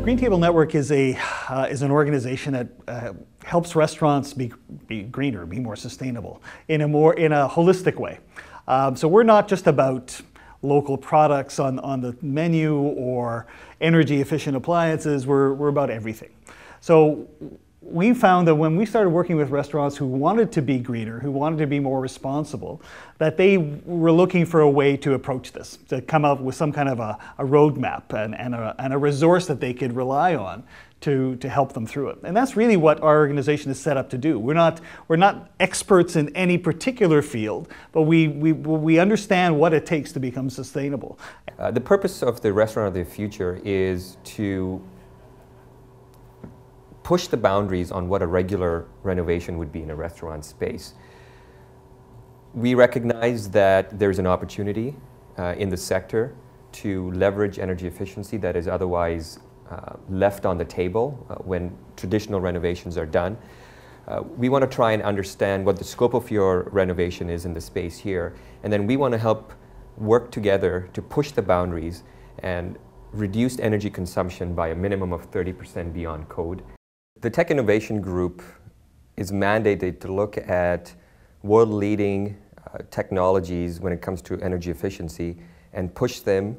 Green Table Network is an organization that helps restaurants be greener, be more sustainable in a holistic way. So we're not just about local products on the menu or energy efficient appliances. We're about everything. So we found that when we started working with restaurants who wanted to be greener, who wanted to be more responsible, that they were looking for a way to approach this, to come up with some kind of a roadmap and a resource that they could rely on to help them through it. And that's really what our organization is set up to do. We're not experts in any particular field, but we understand what it takes to become sustainable. The purpose of the Restaurant of the Future is to push the boundaries on what a regular renovation would be in a restaurant space. We recognize that there's an opportunity in the sector to leverage energy efficiency that is otherwise left on the table when traditional renovations are done. We want to try and understand what the scope of your renovation is in the space here, and then we want to help work together to push the boundaries and reduce energy consumption by a minimum of 30% beyond code. The Tech Innovation Group is mandated to look at world-leading technologies when it comes to energy efficiency and push them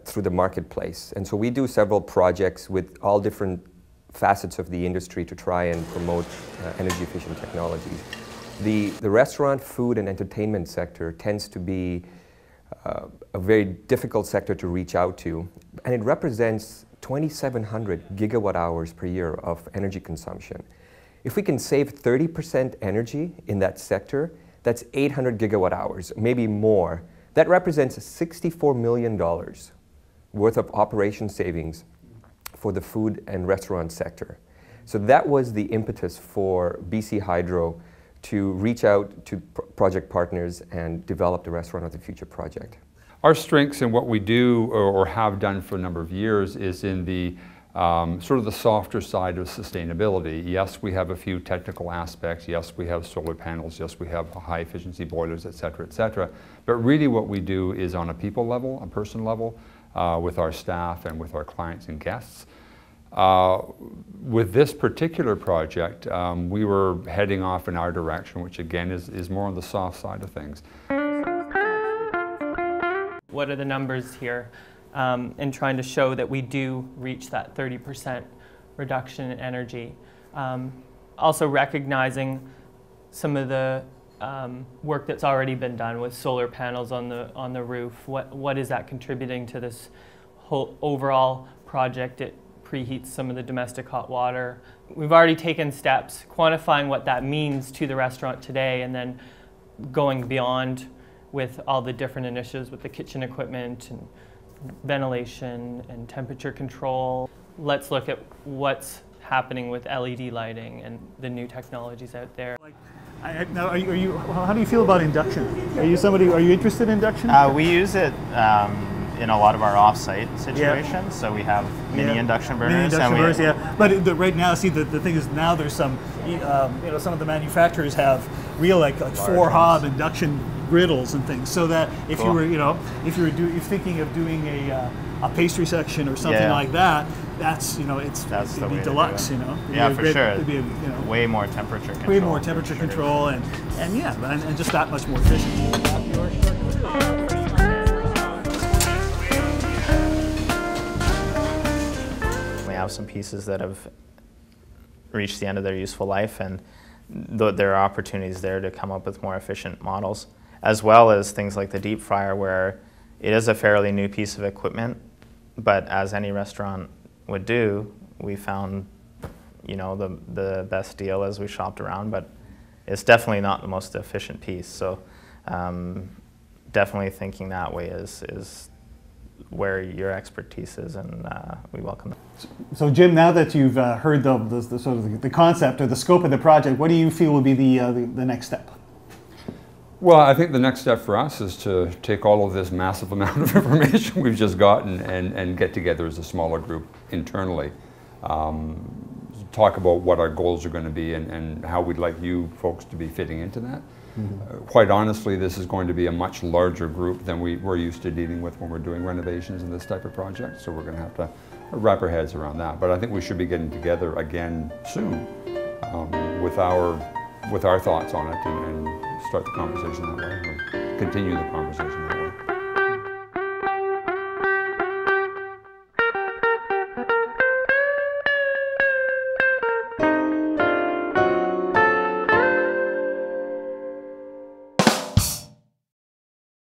through the marketplace. And so we do several projects with all different facets of the industry to try and promote energy efficient technologies. The restaurant, food and entertainment sector tends to be a very difficult sector to reach out to, and it represents 2,700 gigawatt hours per year of energy consumption. If we can save 30% energy in that sector, that's 800 gigawatt hours, maybe more. That represents $64 million worth of operation savings for the food and restaurant sector. So that was the impetus for BC Hydro to reach out to project partners and develop the Restaurant of the Future project. Our strengths in what we do or have done for a number of years is in the sort of the softer side of sustainability. Yes, we have a few technical aspects. Yes, we have solar panels. Yes, we have high efficiency boilers, et cetera, et cetera. But really what we do is on a people level, a person level, with our staff and with our clients and guests. With this particular project, we were heading off in our direction, which again is more on the soft side of things. What are the numbers here, and trying to show that we do reach that 30% reduction in energy. Also recognizing some of the work that's already been done with solar panels on the roof. What is that contributing to this whole overall project? It preheats some of the domestic hot water. We've already taken steps, quantifying what that means to the restaurant today, and then going beyond with all the different initiatives with the kitchen equipment and ventilation and temperature control. Let's look at what's happening with LED lighting and the new technologies out there. Now, how do you feel about induction? Are you interested in induction? We use it in a lot of our off-site situations. Yeah. So we have mini induction burners. But right now, see, the thing is now there's some, some of the manufacturers have real like 4-hob induction griddles and things, so that if you were, if you're thinking of doing a pastry section or something like that, that's it'd be deluxe, Yeah, for sure. It'd be way more temperature control. Way more temperature control, and just that much more efficient. We have some pieces that have reached the end of their useful life, and there are opportunities there to come up with more efficient models, as well as things like the deep fryer, where it is a fairly new piece of equipment, but as any restaurant would do, we found the best deal as we shopped around, but it's definitely not the most efficient piece. So definitely thinking that way is where your expertise is, and we welcome that. So Jim, now that you've heard the sort of the concept or the scope of the project, what do you feel would be the next step? Well, I think the next step for us is to take all of this massive amount of information we've just gotten and get together as a smaller group internally talk about what our goals are going to be and how we'd like you folks to be fitting into that. Quite honestly, this is going to be a much larger group than we're used to dealing with when we're doing renovations and this type of project, so we're going to have to wrap our heads around that. But I think we should be getting together again soon with our thoughts on it and start the conversation that way, or continue the conversation that way.